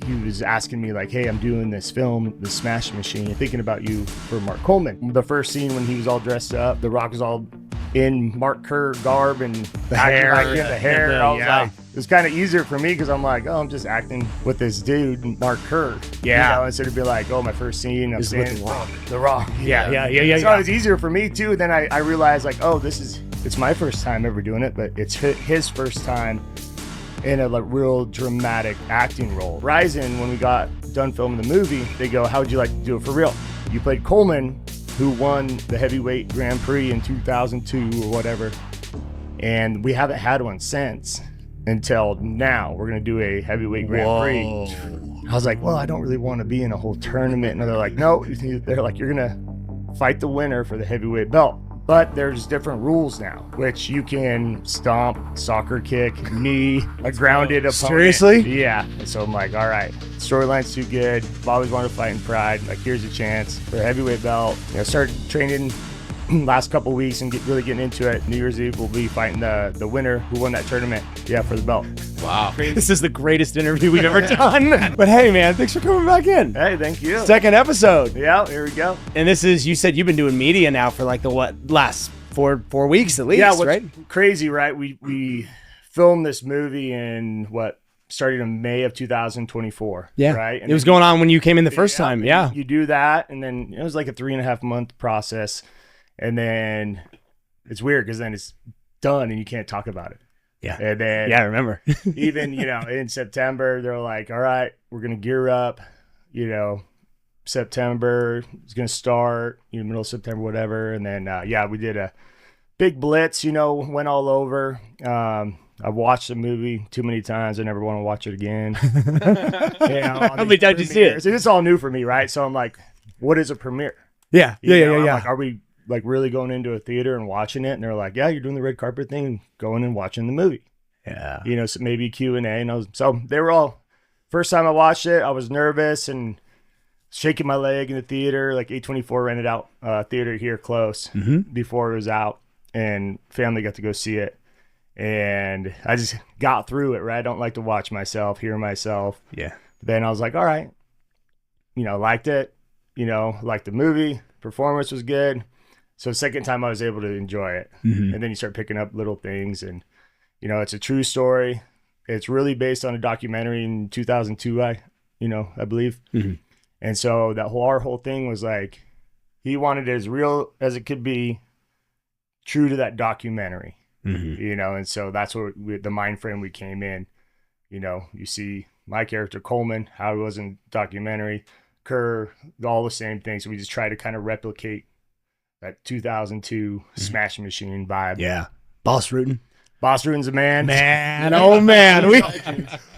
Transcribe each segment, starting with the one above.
he was asking me like, hey, I'm doing this film, The Smash Machine, thinking about you for Mark Coleman. The first scene when he was all dressed up, The Rock was all in Mark Kerr garb and the hair. I was like, it was kind of easier for me because I'm like, oh, I'm just acting with this dude, Mark Kerr. Yeah. You know, instead of be like, oh, my first scene, I'm saying The Rock. Yeah. So it was easier for me too. Then I realized like, oh, it's my first time ever doing it, but it's his first time in a like real dramatic acting role. RIZIN, when we got done filming the movie, they go, how would you like to do it for real? You played Coleman, who won the heavyweight Grand Prix in 2002 or whatever, and we haven't had one since until now. We're gonna do a heavyweight Grand Prix. I was like, well, I don't really want to be in a whole tournament. And they're like, no. They're like, you're gonna fight the winner for the heavyweight belt. But there's different rules now, which you can stomp, soccer kick, knee, a grounded opponent. Seriously? Yeah. And so I'm like, all right, storyline's too good. I've always wanted to fight in Pride. Like, here's a chance for a heavyweight belt. You know, start training last couple weeks and really getting into it. New Year's Eve, we'll be fighting the winner who won that tournament. Yeah, for the belt. Wow. This is the greatest interview we've ever done. But hey, man, thanks for coming back in. Hey, thank you. Second episode. Yeah, here we go. And this is, you said you've been doing media now for like the last four weeks at least, right? Crazy, right? We filmed this movie in started in May of 2024. Yeah. Right. And it was going on when you came in the first time. Yeah. You do that. And then it was like a 3.5 month process. And then it's weird because then it's done and you can't talk about it. Yeah. And then I remember. even, in September, they're like, all right, we're going to gear up, September is going to start, middle of September, whatever. And then, we did a big blitz, went all over. I've watched the movie too many times. I never want to watch it again. How many times did you see it? It's all new for me, right? So I'm like, what is a premiere? Yeah. I'm like, are we like really going into a theater and watching it? And they're like, yeah, you're doing the red carpet thing and going and watching the movie. Yeah. So maybe Q&A. And so they were all, first time I watched it, I was nervous and shaking my leg in the theater. Like A24 rented out a theater here close before it was out, and family got to go see it. And I just got through it, right? I don't like to watch myself, hear myself. Yeah. Then I was like, all right, liked it, liked the movie, performance was good. So second time I was able to enjoy it. And then you start picking up little things, and, it's a true story. It's really based on a documentary in 2002, I believe. And so our whole thing was like, he wanted it as real as it could be, true to that documentary, and so that's what the mind frame we came in. You see my character Coleman, how he was in documentary, Kerr, all the same things. So we just try to kind of replicate that 2002 Smash Machine vibe. Yeah. Boss Rutten. Boss Rutten's a man. Oh man,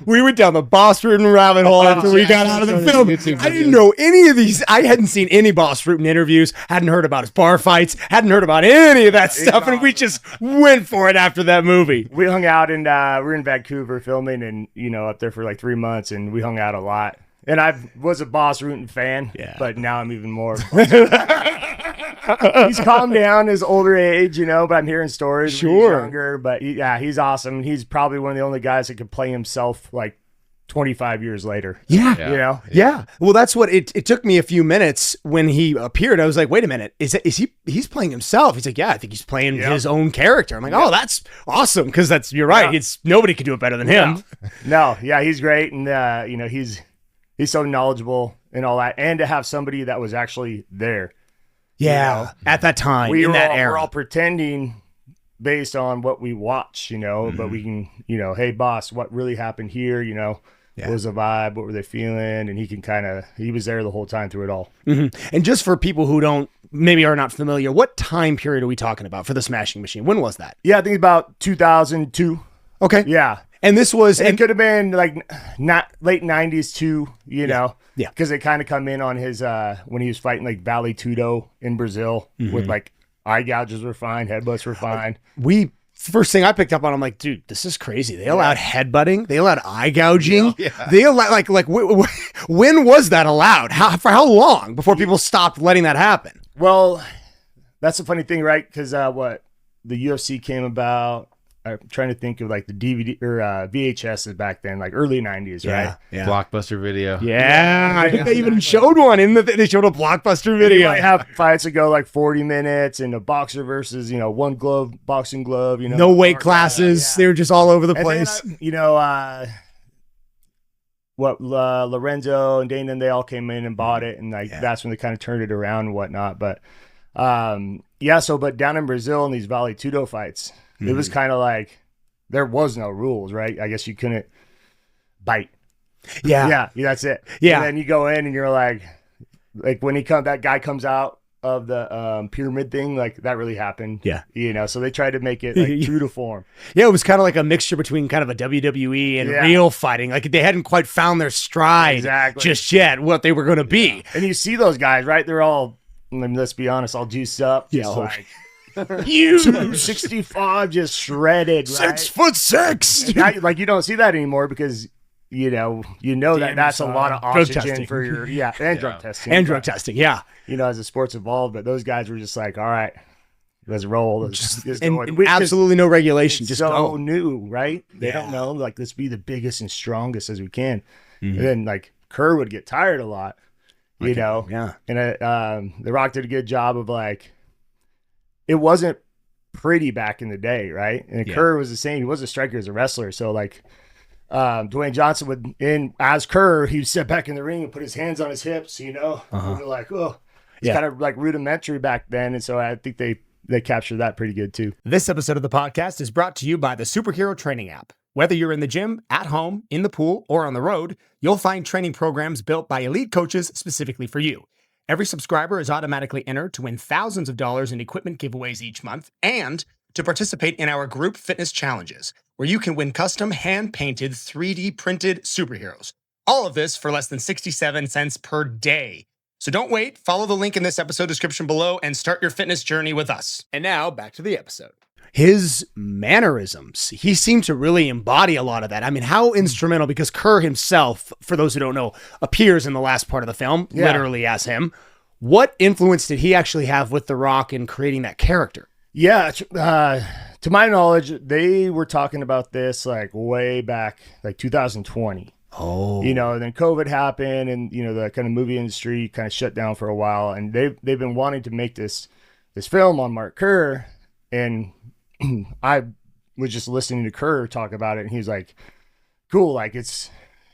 we went down the Boss Rutten rabbit hole after we got out of the film. I didn't know any of these. I hadn't seen any Boss Rutten interviews. Hadn't heard about his bar fights. Hadn't heard about any of that stuff, and we just went for it after that movie. We hung out, and we were in Vancouver filming, and up there for like 3 months, and we hung out a lot. And I was a Boss Rutten fan, but now I'm even more. He's calmed down his older age, but I'm hearing stories. Sure. He's younger, but he's awesome. He's probably one of the only guys that could play himself like 25 years later. Yeah. Yeah. Well, that's what it took me a few minutes when he appeared. I was like, wait a minute, he's playing himself? He's like, yeah, I think he's playing his own character. I'm like, oh, that's awesome. Cause you're right. It's nobody could do it better than him. No. Yeah. He's great. And he's so knowledgeable and all that. And to have somebody that was actually there. Yeah, at that time, in that era. We're all pretending based on what we watch, but we can, hey, boss, what really happened here, what was the vibe, what were they feeling? And he was there the whole time through it all. And just for people who maybe are not familiar, what time period are we talking about for the Smashing Machine? When was that? Yeah, I think about 2002. Okay. Yeah. And this was... And it could have been like not late 90s too, know? Yeah. Because they kind of come in on his, when he was fighting like Vale Tudo in Brazil with like eye gouges were fine, headbutts were fine. First thing I picked up on, I'm like, dude, this is crazy. They allowed headbutting. They allowed eye gouging. Yeah. They allowed, when was that allowed? For how long before people stopped letting that happen? Well, that's the funny thing, right? Because the UFC came about I'm trying to think of like the DVD or VHSs back then, like early 90s, right? Yeah. Blockbuster video. Yeah. I think they even showed one they showed a Blockbuster video. You might have fights that go like 40 minutes and a boxer versus, one glove, boxing glove, No weight classes. Yeah. They were just all over the And place. then, Lorenzo and Dana, they all came in and bought it, and that's when they kind of turned it around and whatnot. But but down in Brazil in these Vale Tudo fights, it was kind of like there was no rules, right? I guess you couldn't bite. Yeah, that's it. Yeah. And then you go in and you're like when that guy comes out of the pyramid thing, like that really happened. Yeah. So they tried to make it like true to form. Yeah, it was kind of like a mixture between kind of a WWE and real fighting. Like they hadn't quite found their stride just yet, what they were going to be. And you see those guys, right? They're all, let's be honest, all juiced up. Just like huge 265, just shredded, right? 6'6". Like you don't see that anymore because that's a lot of oxygen for your and drug testing. And drug testing, yeah. As the sport's evolved, but those guys were just like, all right, let's roll. Absolutely no regulation. Just so go. new, right? They don't know. Like, let's be the biggest and strongest as we can. And then like Kerr would get tired a lot, Yeah. And The Rock did a good job of like, it wasn't pretty back in the day, right? And Kerr was the same. He was a striker as a wrestler. So like Dwayne Johnson would, as Kerr, he would sit back in the ring and put his hands on his hips, and we're like, oh, it's kind of like rudimentary back then. And so I think they captured that pretty good too. This episode of the podcast is brought to you by the Superhero Training app. Whether you're in the gym, at home, in the pool, or on the road, you'll find training programs built by elite coaches specifically for you. Every subscriber is automatically entered to win thousands of dollars in equipment giveaways each month and to participate in our group fitness challenges, where you can win custom hand-painted 3D printed superheroes. All of this for less than 67 cents per day. So don't wait. Follow the link in this episode description below and start your fitness journey with us. And now back to the episode. His mannerisms, he seemed to really embody a lot of that. I mean, how instrumental, because Kerr himself, for those who don't know, appears in the last part of the film, literally as him. What influence did he actually have with The Rock in creating that character? Yeah, to my knowledge, they were talking about this like way back, like 2020. Oh, and then COVID happened, and the kind of movie industry kind of shut down for a while, and they've been wanting to make this film on Mark Kerr, and I was just listening to Kerr talk about it, and he's like, cool, like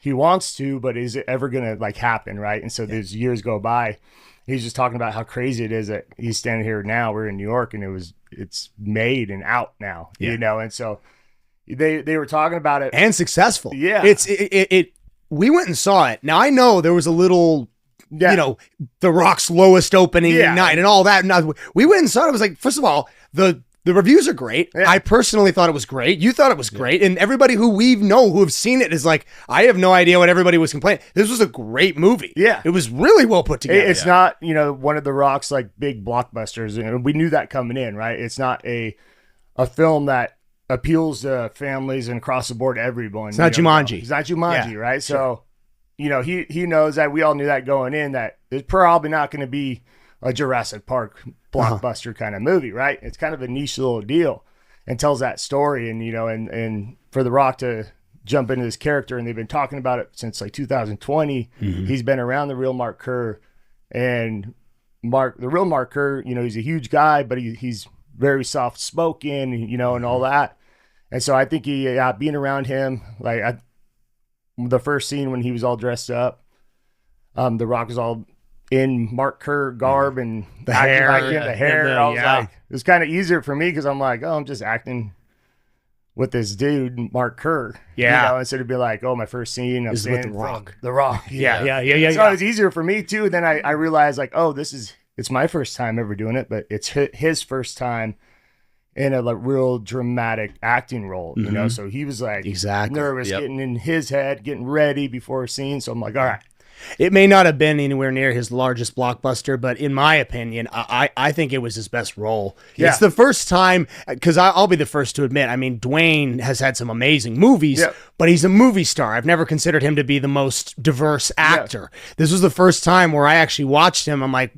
he wants to, but is it ever gonna like happen, right? And so these years go by. He's just talking about how crazy it is that he's standing here now. We're in New York, and it's made and out now, and so they were talking about it, and successful. Yeah, we went and saw it. Now I know there was a little, The Rock's lowest opening night and all that. And we went and saw it. I was like, first of all, the reviews are great. Yeah. I personally thought it was great. You thought it was great. And everybody who who have seen it is like, I have no idea what everybody was complaining. This was a great movie. Yeah. It was really well put together. It's not, one of The Rock's like big blockbusters. And we knew that coming in, right? It's not a film that appeals to families and across the board to everyone. It's not Jumanji. It's not Jumanji, right? Sure. So, he knows that. We all knew that going in, that it's probably not going to be a Jurassic Park blockbuster kind of movie, right? It's kind of a niche little deal and tells that story. And, and for The Rock to jump into this character, and they've been talking about it since like 2020. He's been around the real Mark Kerr, and the real Mark Kerr, he's a huge guy, but he's very soft spoken, and all that. And so I think being around him, like the first scene when he was all dressed up, The Rock was all in Mark Kerr garb and the hair. I was like, it was kind of easier for me because I'm like, I'm just acting with this dude, Mark Kerr. Yeah. Instead of be like, my first scene I'm is with The Rock. The Rock. Yeah. So it was easier for me too. Then I realized like, it's my first time ever doing it, but it's his first time in a like real dramatic acting role, So he was like nervous, getting in his head, getting ready before a scene. So I'm like, all right. It may not have been anywhere near his largest blockbuster, but in my opinion, I think it was his best role. Yeah. It's the first time, because I'll be the first to admit, I mean, Dwayne has had some amazing movies, but he's a movie star. I've never considered him to be the most diverse actor. This was the first time where I actually watched him. I'm like,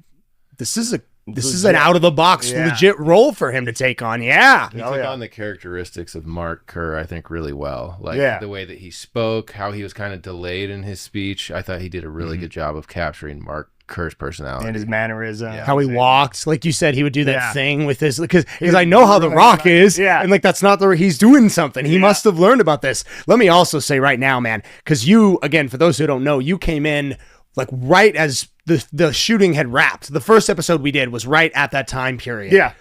this is a this is an out of the box legit role for him to take on. Yeah. He took on the characteristics of Mark Kerr, I think, really well. Like the way that he spoke, how he was kind of delayed in his speech. I thought he did a really good job of capturing Mark Kerr's personality and his mannerism, how he walked. Like you said, he would do that thing with his, because I know how The Rock is, and like that's not the, he's doing something. He must have learned about this. Let me also say right now, man, because you, again, for those who don't know, you came in like right as the shooting had wrapped. The first episode we did was right at that time period. Yeah.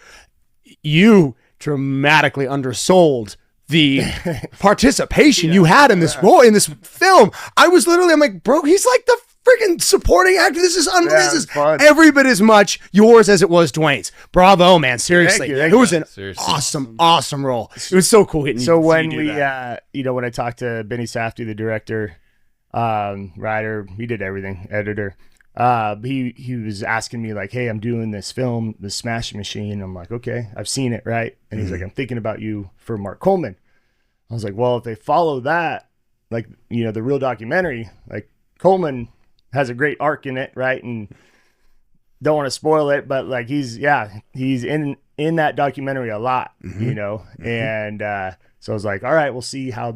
You dramatically undersold the participation you had in this role, in this film. I'm like, bro, he's like the freaking supporting actor. This is every bit as much yours as it was Dwayne's. Bravo, man. Seriously. Thank you. It was an awesome role. It was so cool getting so when we when I talked to Benny Safdie, the director, writer, he did everything, editor, he was asking me like, hey, I'm doing this film, the Smash Machine. I'm like, okay, I've seen it, right? And he's like, I'm thinking about you for Mark Coleman. I was like, well, if they follow that, like, the real documentary, like Coleman has a great arc in it, right? And don't want to spoil it, but like he's in that documentary a lot, and so I was like, all right, we'll see how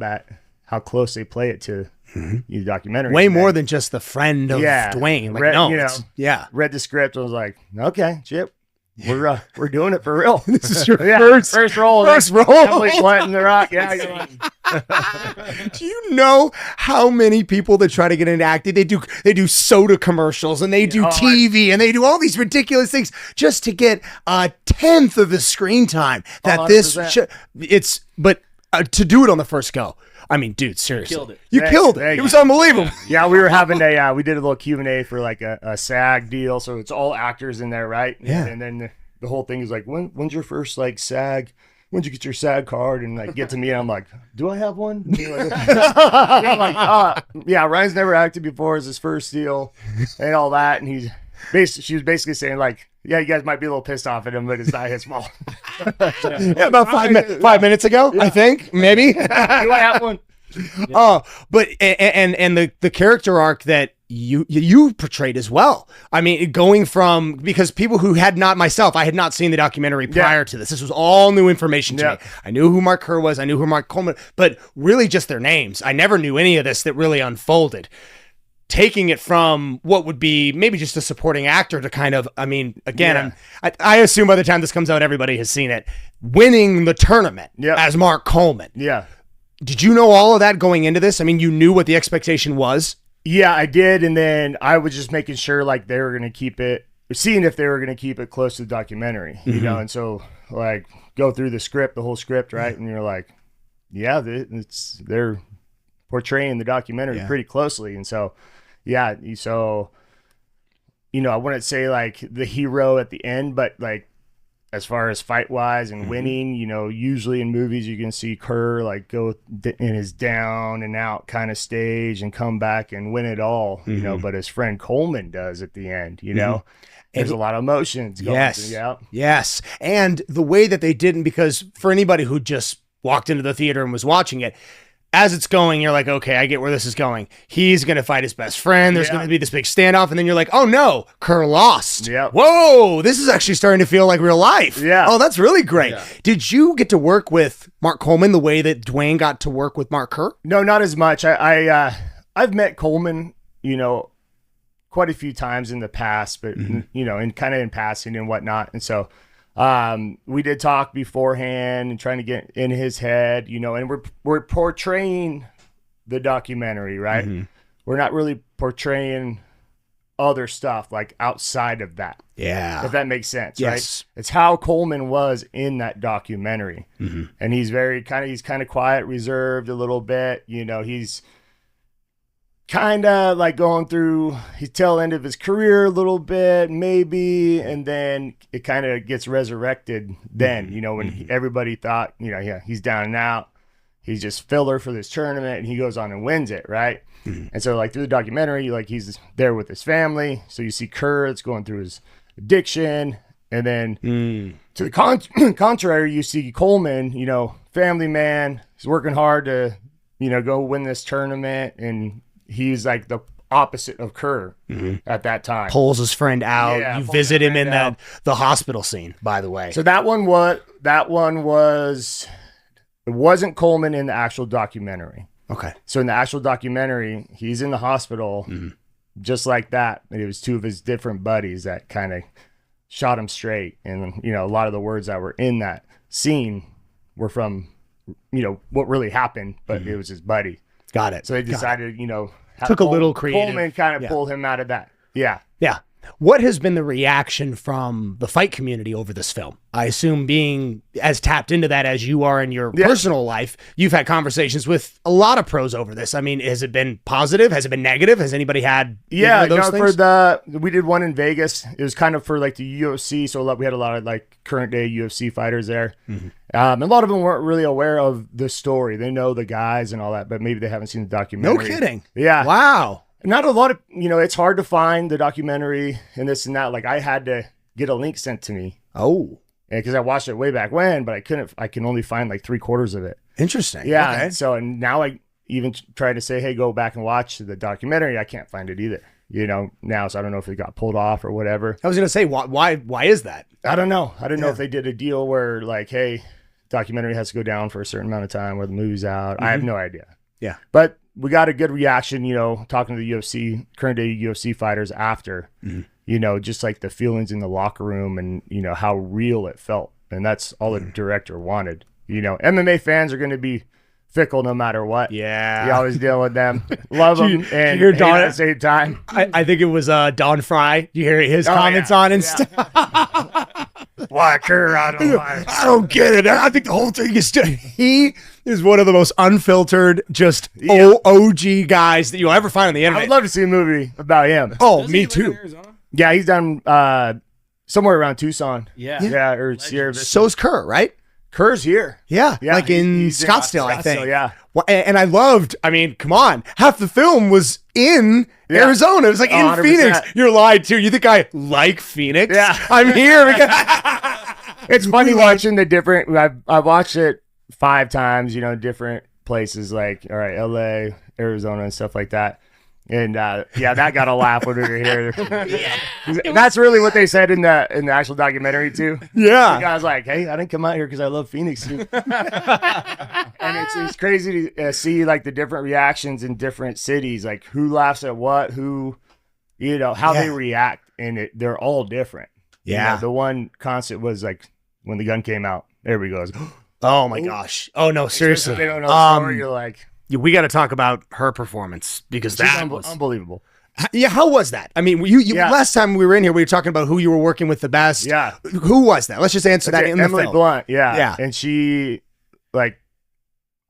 close they play it to the documentary. Way more than just the friend of Dwayne. Like, read the script. I was like, okay, Chip, we're doing it for real. This is your first role. Dwayne The Rock. Yeah. Do you know how many people that try to get into acting, they do soda commercials and they do TV and they do all these ridiculous things just to get a 10th of the screen time that 100%. But to do it on the first go. I mean, dude, seriously, you killed it. It was unbelievable. Yeah, we were having we did a little Q&A for like a SAG deal, so it's all actors in there, right? Yeah. And then the whole thing is like, when's your first like SAG? When'd you get your SAG card? And like get to me, and I'm like, do I have one? Ryan's never acted before. It's his first deal, and all that. And she was basically saying like, yeah, you guys might be a little pissed off at him, but it's not his fault. About 5 minutes ago, I think, maybe. Do I have one? But and the character arc that you portrayed as well. I mean, going from, because people who had not, myself, I had not seen the documentary prior to this. This was all new information to me. I knew who Mark Kerr was. I knew who Mark Coleman, but really just their names. I never knew any of this that really unfolded. Taking it from what would be maybe just a supporting actor to kind of, I mean, again, I assume by the time this comes out, everybody has seen it. Winning the tournament as Mark Coleman. Yeah. Did you know all of that going into this? I mean, you knew what the expectation was? Yeah, I did. And then I was just making sure like they were going to keep it, seeing if they were going to keep it close to the documentary, you know? And so like go through the whole script, right? And you're like, yeah, they're portraying the documentary pretty closely. And so, I wouldn't say like the hero at the end, but like as far as fight wise and winning, usually in movies you can see Kerr like go in his down and out kind of stage and come back and win it all, but his friend Coleman does at the end, There's a lot of emotions going through. Yes. And the way that they didn't, because for anybody who just walked into the theater and was watching it, as it's going, you're like, okay, I get where this is going. He's going to fight his best friend. There's going to be this big standoff. And then you're like, oh no, Kerr lost. Yeah. Whoa, this is actually starting to feel like real life. Yeah. Oh, that's really great. Yeah. Did you get to work with Mark Coleman the way that Dwayne got to work with Mark Kerr? No, not as much. I've met Coleman, quite a few times in the past, but, and kind of in passing and whatnot. And so we did talk beforehand and trying to get in his head, and we're portraying the documentary, right? We're not really portraying other stuff like outside of that. Yeah. If that makes sense, right? It's how Coleman was in that documentary. And he's kind of quiet, reserved a little bit, he's kind of like going through his tail end of his career a little bit, maybe, and then it kind of gets resurrected then, when everybody thought, he's down and out, he's just filler for this tournament, and he goes on and wins it, right? And so like through the documentary, like he's there with his family, so you see Kerr that's going through his addiction, and then to the contrary, you see Coleman, family man, he's working hard to, go win this tournament, and he's like the opposite of Kerr at that time. Pulls his friend out. Yeah, you pulls visit his him in friend the hospital scene, by the way. So that one was, it wasn't Coleman in the actual documentary. Okay. So in the actual documentary, he's in the hospital just like that. And it was two of his different buddies that kind of shot him straight. And, you know, a lot of the words that were in that scene were from, you know, what really happened, but it was his buddy. Got it. So they decided, you know, took a little creative. Coleman kind of pulled him out of that. Yeah. Yeah. What has been the reaction from the fight community over this film? I assume being as tapped into that as you are in your personal life, you've had conversations with a lot of pros over this. I mean, has it been positive? Has it been negative? Has anybody had those things? We did one in Vegas. It was kind of for like the UFC. So we had a lot of like current day UFC fighters there. A lot of them weren't really aware of the story. They know the guys and all that, but maybe they haven't seen the documentary. No kidding. Yeah. Wow. Not a lot of, you know, it's hard to find the documentary and this and that. Like I had to get a link sent to me. Oh. Because I watched it way back when, but I can only find like 3/4 of it. Interesting. Yeah. Okay. So, and now I even try to say, hey, go back and watch the documentary. I can't find it either, you know, now. So I don't know if it got pulled off or whatever. I was going to say, why is that? I don't know. I didn't know if they did a deal where like, hey, documentary has to go down for a certain amount of time where the movie's out. I have no idea. Yeah. But we got a good reaction, you know, talking to the UFC, current day UFC fighters after, you know, just like the feelings in the locker room and, you know, how real it felt. And that's all the director wanted. You know, MMA fans are going to be fickle no matter what. Yeah. You always deal with them. Love them and hear hate Don at the same time. I think it was Don Frye. You hear his comments on and stuff? Why, Kerr? I don't get it. I think the whole thing is he is one of the most unfiltered, just OG guys that you'll ever find on the internet. I would love to see a movie about him. Oh, me too. Yeah, he's done somewhere around Tucson. Yeah. Or Sierra Vista. So's Kerr, right? Kerr's here. Yeah, like in Scottsdale, I think. Yeah. Well, and I loved, I mean, come on. Half the film was in Arizona. It was like in 100%. Phoenix. You're lied to. You think I like Phoenix? Yeah. I'm here because it's funny watching the different, I've watched it 5 times, you know, different places like, all right, LA, Arizona and stuff like that. And that got a laugh when we were here. That's really what they said in the actual documentary too. Yeah, the guy's like, "Hey, I didn't come out here because I love Phoenix." And it's crazy to see like the different reactions in different cities, like who laughs at what, who, you know, how they react, and they're all different. Yeah, you know, the one constant was like when the gun came out. There he goes. Oh my gosh. Oh no, seriously. They don't know the story. You're like. We got to talk about her performance because that was unbelievable. Yeah, how was that? I mean, you last time we were in here, we were talking about who you were working with the best. Yeah, who was that? Let's just answer that in Emily the film. Blunt. Yeah, and she, like,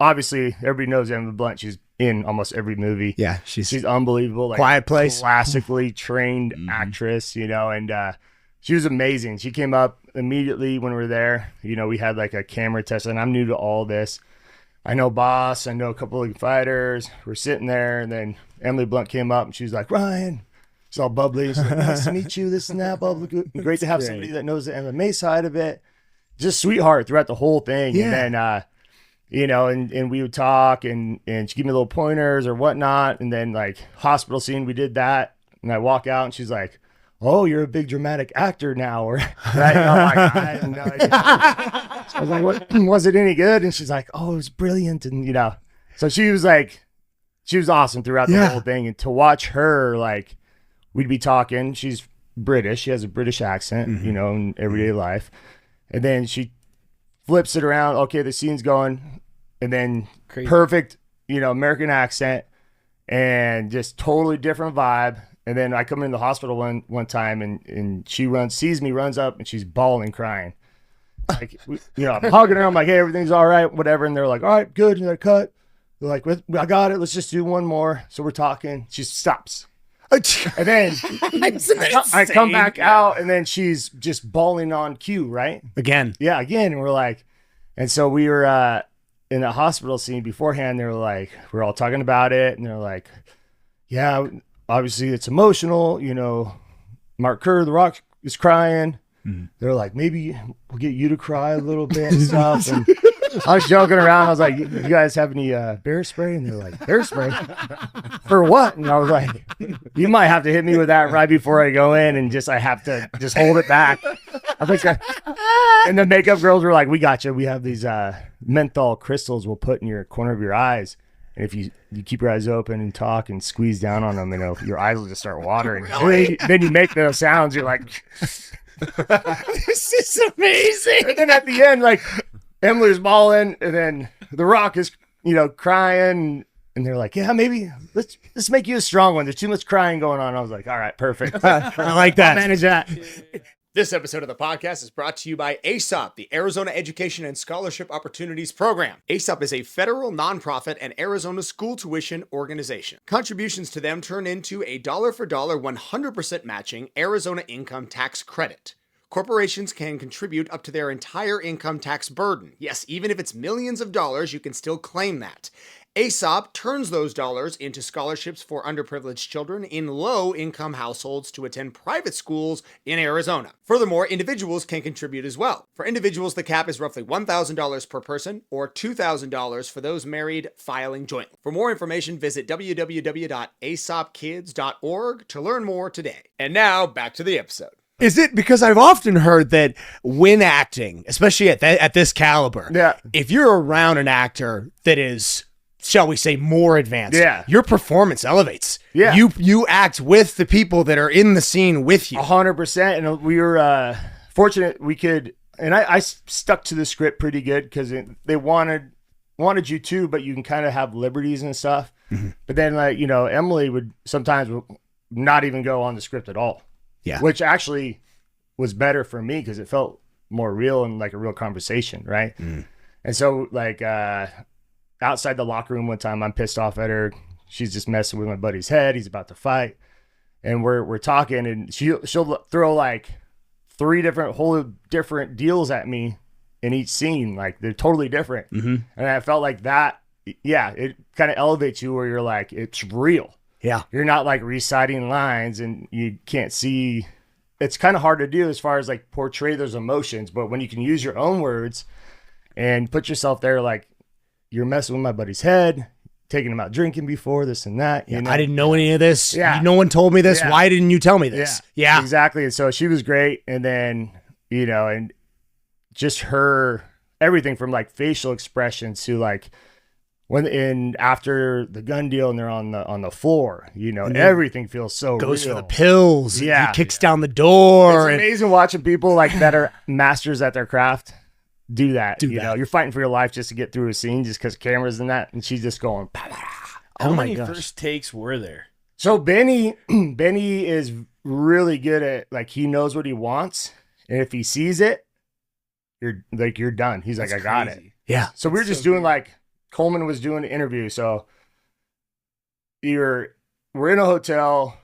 obviously everybody knows Emily Blunt. She's in almost every movie. Yeah, she's unbelievable. Like, Quiet Place, classically trained actress. You know, and she was amazing. She came up immediately when we were there. You know, we had like a camera test, and I'm new to all this. I know Boss. I know a couple of fighters. We're sitting there, and then Emily Blunt came up, and she was like, "Ryan," she's all bubbly. She's like, "Nice to meet you. This and that. Great to have somebody that knows the MMA side of it." Just sweetheart throughout the whole thing. Yeah. And then, you know, and we would talk, and she give me little pointers or whatnot. And then like hospital scene, we did that, and I walk out, and she's like, "Oh, you're a big dramatic actor now," or right? I had no idea. So I was like, "What? Was it any good?" And she's like, "Oh, it was brilliant," and you know, so she was awesome throughout the whole thing. And to watch her, like, we'd be talking. She's British. She has a British accent, you know, in everyday life. And then she flips it around. Okay, the scene's going, and then perfect, you know, American accent, and just totally different vibe. And then I come in the hospital one time, and she sees me, runs up, and she's bawling, crying. Like, you know, I'm hugging her. I'm like, "Hey, everything's all right, whatever." And they're like, "All right, good." And they're cut. They're like, "I got it. Let's just do one more." So we're talking. She stops. And then I come back out, and then she's just bawling on cue, right? Again. Yeah, again. And we're like, and so we were in the hospital scene beforehand. They were like, we're all talking about it, and they're like, "Yeah, obviously it's emotional. You know, Mark Kerr, The Rock, is crying." They're like, "Maybe we'll get you to cry a little bit and stuff." And I was joking around. I was like, you guys have any bear spray? And they're like, bear spray? For what? And I was like, you might have to hit me with that right before I go in, and I have to just hold it back. I think and the makeup girls were like, we got you. We have these menthol crystals we'll put in your corner of your eyes. And if you keep your eyes open and talk and squeeze down on them, your eyes will just start watering. Really? Then you make those sounds. You're like, this is amazing. And then at the end, like, Emily's bawling, and then The Rock is, crying. And they're like, yeah, maybe let's make you a strong one. There's too much crying going on. I was like, all right, perfect. I like that. I'll manage that. This episode of the podcast is brought to you by ASOP, the Arizona Education and Scholarship Opportunities Program. ASOP is a federal nonprofit and Arizona school tuition organization. Contributions to them turn into a dollar-for-dollar 100% matching Arizona income tax credit. Corporations can contribute up to their entire income tax burden. Yes, even if it's millions of dollars, you can still claim that. ASOP turns those dollars into scholarships for underprivileged children in low-income households to attend private schools in Arizona. Furthermore, individuals can contribute as well. For individuals, the cap is roughly $1,000 per person or $2,000 for those married filing jointly. For more information, visit www.asopkids.org to learn more today. And now, back to the episode. Is it because I've often heard that when acting, especially at this caliber, if you're around an actor that is, shall we say, more advanced, your performance elevates. Yeah. You act with the people that are in the scene with you. 100%. And we were fortunate we could, and I stuck to the script pretty good because they wanted you to, but you can kind of have liberties and stuff. Mm-hmm. But then, Emily would sometimes not even go on the script at all. Yeah. Which actually was better for me because it felt more real and like a real conversation, right? Mm. And so, outside the locker room one time, I'm pissed off at her. She's just messing with my buddy's head. He's about to fight. And we're talking, and she'll throw like whole different deals at me in each scene. Like, they're totally different. Mm-hmm. And I felt like that, it kind of elevates you where you're like, it's real. Yeah. You're not like reciting lines and you can't see. It's kind of hard to do as far as like portray those emotions. But when you can use your own words and put yourself there, like, you're messing with my buddy's head, taking him out drinking before, this and that. I didn't know any of this. Yeah. No one told me this. Yeah. Why didn't you tell me this? Yeah. Exactly. And so she was great. And then, and just her, everything from like facial expressions to like, after the gun deal and they're on the floor, everything feels so goes real. For the pills. Yeah. He kicks down the door. It's amazing watching people like that are masters at their craft do that. You're fighting for your life just to get through a scene just because cameras and that, and she's just going, bah, bah. How many first takes were there? So Benny is really good at, like, he knows what he wants, and if he sees it, you're done. He's like, I got it. Yeah. So we were just doing like Coleman was doing an interview. So we're in a hotel,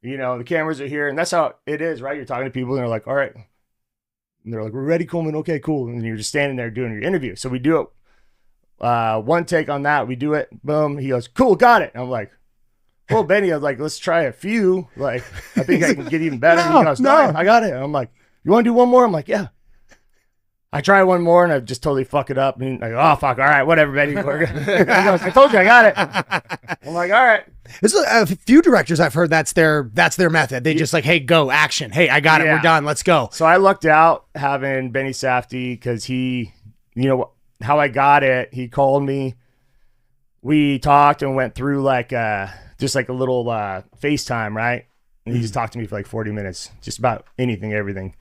the cameras are here, and that's how it is, right? You're talking to people and they're like, all right. And they're like, we're ready, Coleman. Okay, cool. And you're just standing there doing your interview. So we do it. One take on that. We do it. Boom. He goes, cool, got it. And I'm like, well, Benny, I was like, let's try a few. Like, I think I can get even better. No, he goes, no, I got it. And I'm like, you want to do one more? I'm like, yeah. I try one more and I just totally fuck it up. And I go, oh, fuck. All right, whatever, Benny. He goes, I told you I got it. I'm like, all right. There's a few directors I've heard that's their method. They just like, hey, go, action. Hey, I got it. We're done. Let's go. So I lucked out having Benny Safdie because he, how I got it. He called me. We talked and went through like just like a little FaceTime, right? And he just talked to me for like 40 minutes, just about anything, everything.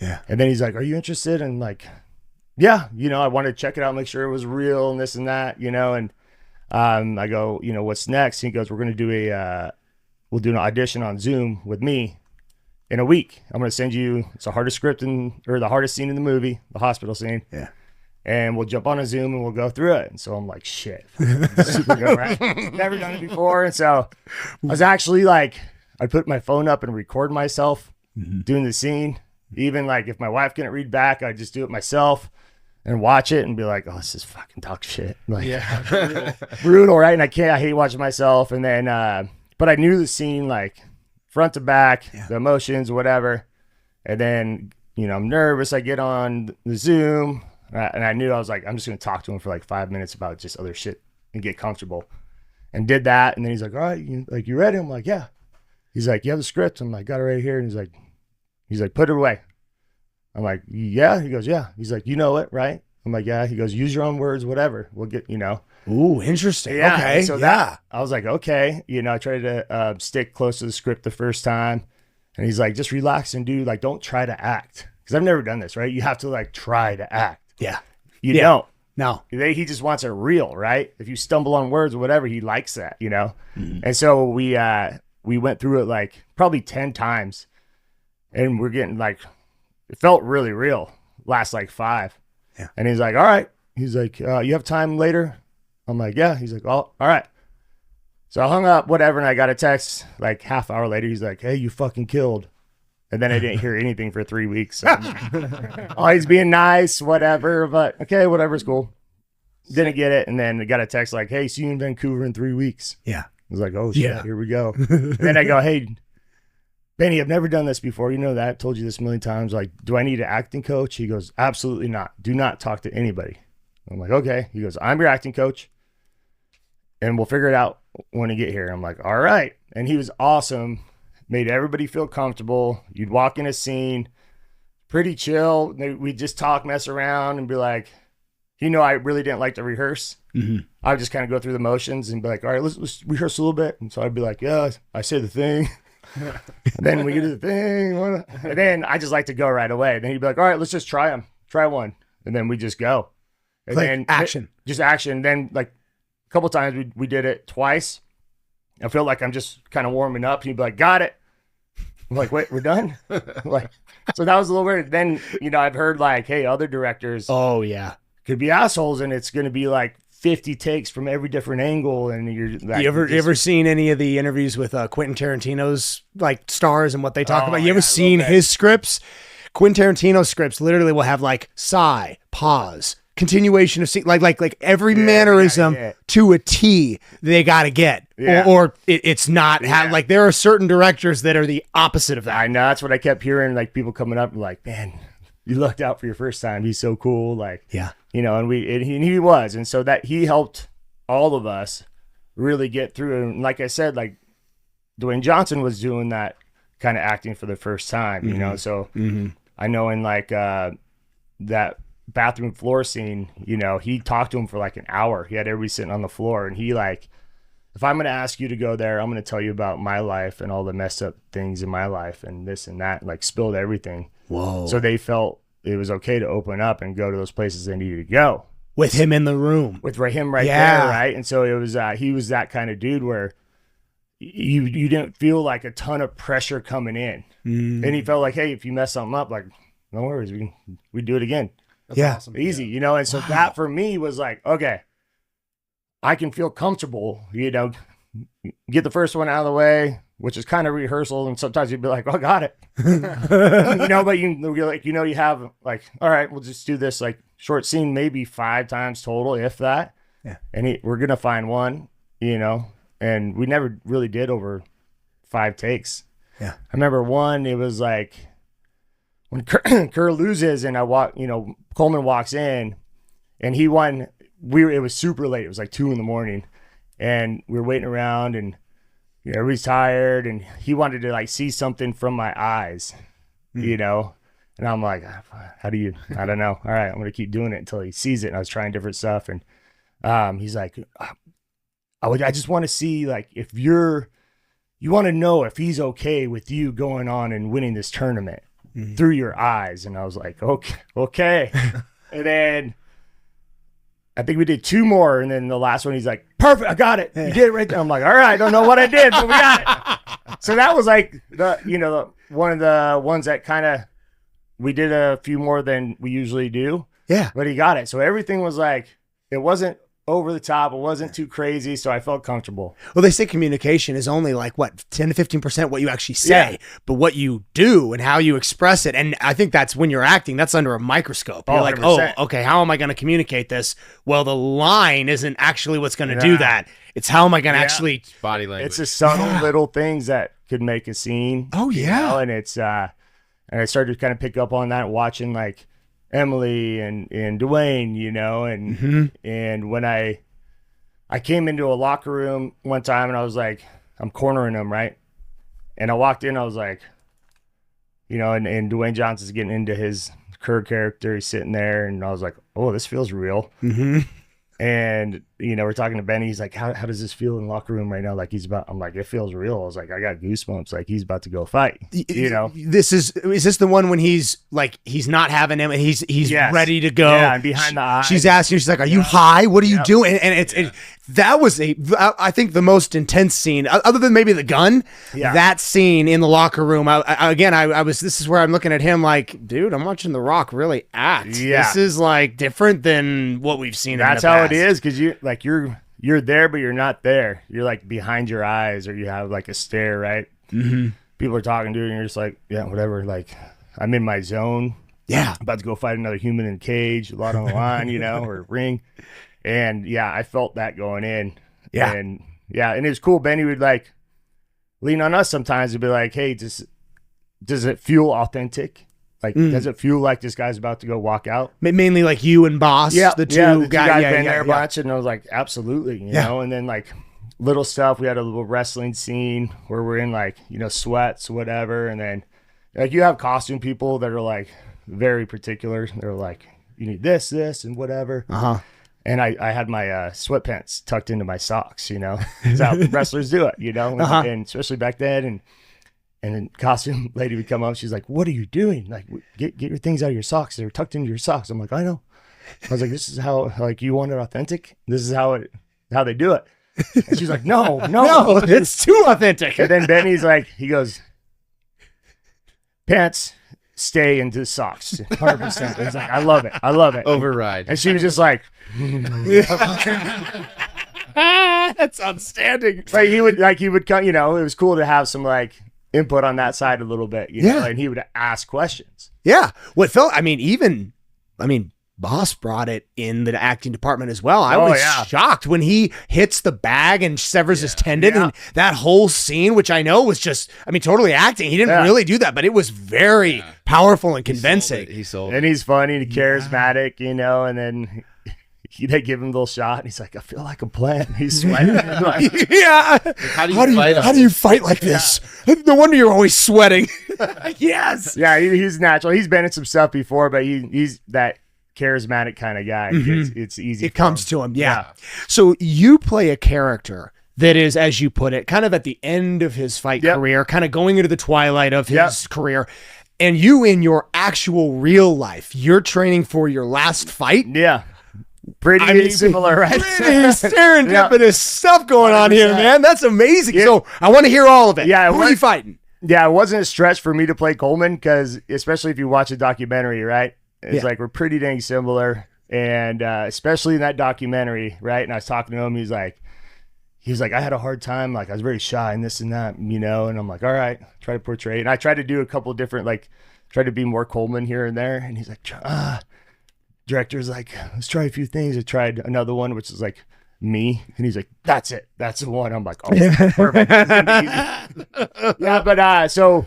Yeah. And then he's like, are you interested? And like, yeah, I wanted to check it out, make sure it was real and this and that, and I go, what's next? And he goes, we're going to do we'll do an audition on Zoom with me in a week. I'm going to send you, it's the hardest script or the hardest scene in the movie, the hospital scene. Yeah. And we'll jump on a Zoom and we'll go through it. And so I'm like, shit, super good, right? Never done it before. And so I was actually like, I put my phone up and record myself doing the scene. Even like if my wife couldn't read back, I'd just do it myself and watch it and be like, oh, this is fucking talk shit. Like, brutal, right? And I hate watching myself. And then, but I knew the scene like front to back, the emotions, whatever. And then, I'm nervous. I get on the Zoom. And I knew I was like, I'm just going to talk to him for like 5 minutes about just other shit and get comfortable. And did that. And then he's like, all right, you ready? I'm like, yeah. He's like, you have the script? I'm like, got it right here. And he's like, put it away. I'm like, yeah. He goes, yeah. He's like, you know it, right? I'm like, yeah. He goes, use your own words, whatever. We'll get, Ooh, interesting. Yeah. Okay. So I was like, okay. I tried to stick close to the script the first time. And he's like, just relax and do, like, don't try to act. Because I've never done this, right? You have to, like, try to act. Yeah. You don't. No. He just wants it real, right? If you stumble on words or whatever, he likes that, And so we went through it, like, probably 10 times. And we're getting, like, it felt really real. Last, like, 5. Yeah. And he's like, all right. He's like, you have time later? I'm like, yeah. He's like, oh, all right. So I hung up, whatever, and I got a text like half hour later. He's like, hey, you fucking killed. And then I didn't hear anything for 3 weeks. So always being nice, whatever. But okay, whatever's cool. Didn't get it. And then I got a text like, hey, see you in Vancouver in 3 weeks. Yeah. I was like, oh, shit, here we go. Then I go, hey, Benny, I've never done this before. You know that. I've told you this a million times. Like, do I need an acting coach? He goes, absolutely not. Do not talk to anybody. I'm like, okay. He goes, I'm your acting coach. And we'll figure it out when you get here. I'm like, all right. And he was awesome. Made everybody feel comfortable. You'd walk in a scene, pretty chill. We'd just talk, mess around, and be like, I really didn't like to rehearse. Mm-hmm. I would just kind of go through the motions and be like, all right, let's rehearse a little bit. And so I'd be like, yeah, I say the thing. Then we do the thing. And then I just like to go right away. Then he'd be like, all right, let's just try them. Try one. And then we just go. And then action. Just action. Then like a couple times we did it twice. I feel like I'm just kind of warming up. He'd be like, got it. I'm like, wait, we're done? Like, so that was a little weird. Then, I've heard like, hey, other directors could be assholes, and it's going to be like 50 takes from every different angle. And you're like, you ever seen any of the interviews with Quentin Tarantino's like stars and what they talk about? You ever seen his scripts? Quentin Tarantino's scripts literally will have like sigh, pause, continuation of scene, like every mannerism to a T they got to get, or it's not like there are certain directors that are the opposite of that. I know, that's what I kept hearing, like people coming up and like, man, you lucked out for your first time. He's so cool. Like, and he was. And so that he helped all of us really get through. And like I said, like Dwayne Johnson was doing that kind of acting for the first time, so I know in like that bathroom floor scene, he talked to him for like an hour. He had everybody sitting on the floor, and he like, if I'm going to ask you to go there, I'm going to tell you about my life and all the messed up things in my life and this and that, like spilled everything. Whoa. So they felt it was okay to open up and go to those places they needed to go. With him in the room. With him right there, right? And so it was, he was that kind of dude where you didn't feel like a ton of pressure coming in. And he felt like, hey, if you mess something up, like, no worries, we do it again. That's awesome. Easy, and so that for me was like, okay, I can feel comfortable, get the first one out of the way, which is kind of rehearsal, and sometimes you'd be like, oh, got it. But you're like, you have like, all right, we'll just do this like short scene, maybe 5 times total, if that. Yeah. And we're going to find one, and we never really did over 5 takes. Yeah. I remember one, it was like when Kerr loses and Coleman walks in and he won. It was super late. It was like 2 a.m. and we were waiting around and everybody's tired and he wanted to like see something from my eyes, and I'm like, how do you, I don't know. All right, I'm going to keep doing it until he sees it. And I was trying different stuff. And he's like, I just want to see like if you want to know if he's okay with you going on and winning this tournament through your eyes. And I was like, okay. And then I think we did 2 more. And then the last one, he's like, perfect, I got it. You did it right there. I'm like, all right, I don't know what I did, but we got it. So that was like one of the ones that kind of, we did a few more than we usually do. Yeah. But he got it. So everything was like, it wasn't over the top. It wasn't too crazy. So I felt comfortable. Well, they say communication is only like 10 to 15% what you actually say, but what you do and how you express it. And I think that's when you're acting, that's under a microscope. You're like, 100%. Oh, okay, how am I going to communicate this? Well, the line isn't actually what's going to do that. It's how am I going to actually it's body language. It's the subtle little things that could make a scene. Oh yeah. And it's and I started to kind of pick up on that watching like Emily and Dwayne, you know, and when I came into a locker room one time and I was like, I'm cornering him, right? And I walked in, I was like, you know, and Dwayne Johnson's getting into his Kerr character. He's sitting there, and I was like, oh, this feels real. And, you know, we're talking to Benny. He's like, how does this feel in the locker room right now? Like, I'm like, it feels real. I was like, I got goosebumps. Like, he's about to go fight, you know? Is this the one when he's like, he's not having him and he's yes. ready to go? Yeah, and behind the eyes. She's asking, she's like, are you high? What are you doing? And that was I think the most intense scene, other than maybe the gun. Yeah. That scene in the locker room. I was. This is where I'm looking at him like, dude, I'm watching The Rock really act. Yeah. This is like different than what we've seen. That's in the how past. it is, because you're there, but you're not there. You're like behind your eyes, or you have like a stare, right? People are talking to you, and you're just like, yeah, whatever. Like, I'm in my zone. Yeah, about to go fight another human in a cage, a lot on the line, you know, or ring. And yeah, I felt that going in. Yeah. And it was cool. Benny would like lean on us sometimes and be like, hey, does it feel authentic? Like, does it feel like this guy's about to go walk out? Mainly like you and Boss, the two guys been there a bunch. And I was like, absolutely, you know? And then like little stuff, we had a little wrestling scene where we're in like, you know, sweats, whatever. And then like you have costume people that are like very particular. They're like, you need this, and whatever. And I had my sweatpants tucked into my socks, you know. That's how wrestlers do it, you know. And especially back then. And then costume lady would come up. She's like, what are you doing? Like, get your things out of your socks. They're tucked into your socks. I'm like, I know. I was like, this is how, like, you want it authentic? This is how they do it. And she's like, no, it's too authentic. And then Benny's like, he goes, pants stay into socks 100%. He's like, I love it Override. And she was just like that's outstanding. Like he would come, you know. It was cool to have some like input on that side a little bit, you know, and he would ask questions. What felt, Boss brought it in the acting department as well. I was shocked when he hits the bag and severs his tendon, and that whole scene, which I know was just, totally acting. He didn't really do that, but it was very powerful and convincing. He sold it. And he's funny and charismatic, you know, and then they give him a little shot, and he's like, I feel like a plant. He's sweating. Like, How do you fight like this? No wonder you're always sweating. Yes. Yeah, he's natural. He's been in some stuff before, but he's that charismatic kind of guy. It's easy. It comes to him. Yeah. So you play a character that is, as you put it, kind of at the end of his fight career, kind of going into the twilight of his career. And you, in your actual real life, you're training for your last fight. Yeah. Pretty similar, right? Pretty serendipitous stuff going on here, man. That's amazing. So I want to hear all of it. Yeah. Who are you fighting? Yeah, it wasn't a stretch for me to play Coleman, because especially if you watch a documentary, right? It's like we're pretty dang similar, and especially in that documentary, right? And I was talking to him. He was like, I had a hard time. Like, I was very shy and this and that, you know. And I'm like, all right, try to portray it. And I tried to do a couple of different, like, try to be more Coleman here and there. And he's like, director's like, let's try a few things. I tried another one, which is like me, and he's like, that's it, that's the one. I'm like, oh, perfect. Yeah, but so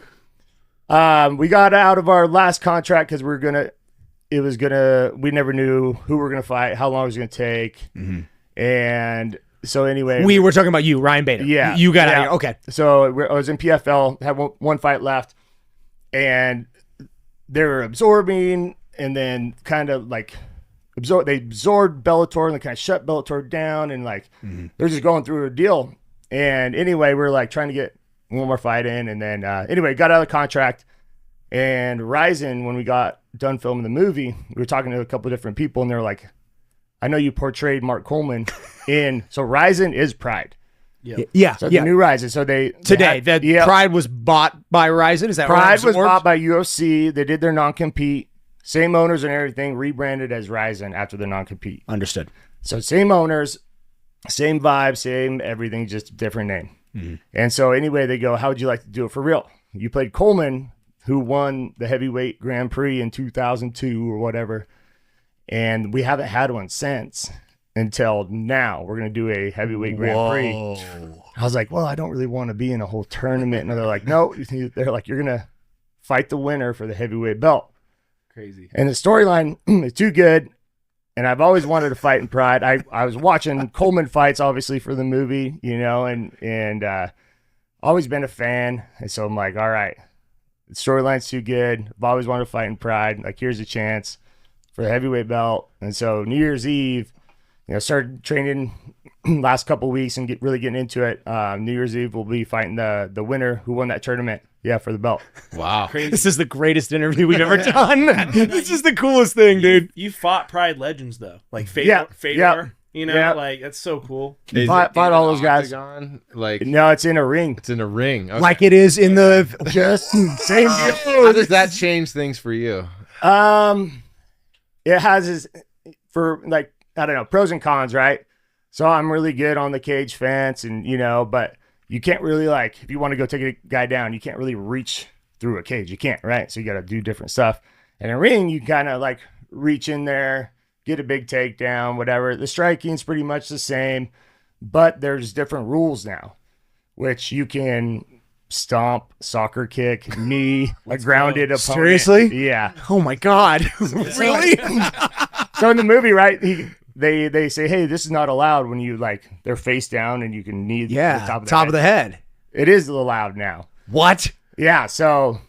we got out of our last contract because we never knew who we were gonna fight, how long it was gonna take, and so anyway, we were talking about you, Ryan Bader. Yeah, you got out of here. Okay, so I was in PFL, had one fight left, and they were absorbing, and then kind of like they absorbed Bellator, and they kind of shut Bellator down, and like they're just going through a deal. And anyway, we were like trying to get one more fight in, and then anyway, got out of the contract. And RIZIN, when we got done filming the movie, we were talking to a couple of different people, and they're like, I know you portrayed Mark Coleman in, so RIZIN is Pride. Yeah. So the new RIZIN. So Pride was bought by RIZIN. Is that right? Pride was bought by UFC. They did their non-compete. Same owners and everything, rebranded as RIZIN after the non-compete. Understood. So same owners, same vibe, same everything, just different name. And so anyway, they go, how would you like to do it for real? You played Coleman, who won the heavyweight Grand Prix in 2002 or whatever. And we haven't had one since until now. We're going to do a heavyweight Grand Prix. I was like, well, I don't really want to be in a whole tournament. And they're like, no. They're like, you're going to fight the winner for the heavyweight belt. Crazy. And the storyline is too good. And I've always wanted to fight in Pride. I was watching Coleman fights, obviously, for the movie, and always been a fan. And so I'm like, all right, the storyline's too good. I've always wanted to fight in Pride. Like, here's a chance for the heavyweight belt. And so New Year's Eve, started training last couple weeks and really getting into it. New Year's Eve, we'll be fighting the winner who won that tournament. Yeah, for the belt. Wow. Crazy. This is the greatest interview we've ever done. This is the coolest thing, dude. You fought Pride legends, though. Like Fedor. Like, that's so cool. Fought all those guys. Like, no, it's in a ring. It's in a ring. Okay. Like it is in the just same how does that change things for you? It has for like, I don't know, pros and cons, right? So I'm really good on the cage fence and, but you can't really, like, if you want to go take a guy down, you can't really reach through a cage. You can't, right? So you got to do different stuff. And in a ring, you kind of like reach in there, get a big takedown, whatever. The striking's pretty much the same, but there's different rules now, which you can stomp, soccer kick, knee, a grounded opponent. Seriously? Yeah. Oh my God. Really? So in the movie, right, they say, hey, this is not allowed when you, like, they're face down and you can knee the top of the head. It is allowed now. What? Yeah, so